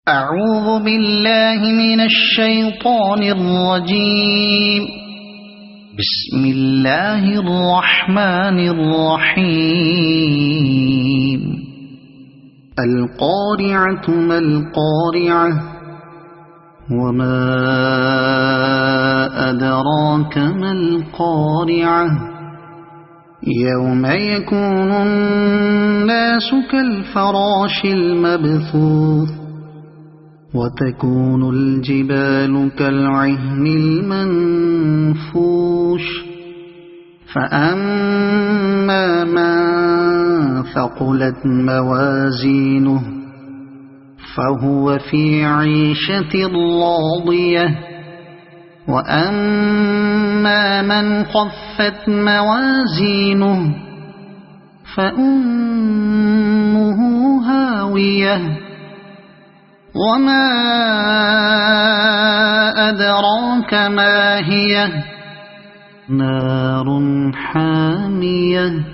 أعوذ بالله من الشيطان الرجيم. بسم الله الرحمن الرحيم. القارعة ما القارعة وما أدراك ما القارعة يوم يكون الناس كالفراش المبثوث وتكون الجبال كالعهن المنفوش فأما من ثقلت موازينه فهو في عيشة راضية وأما من خفت موازينه فأمه هاوية وما أدراك ما هي نار حامية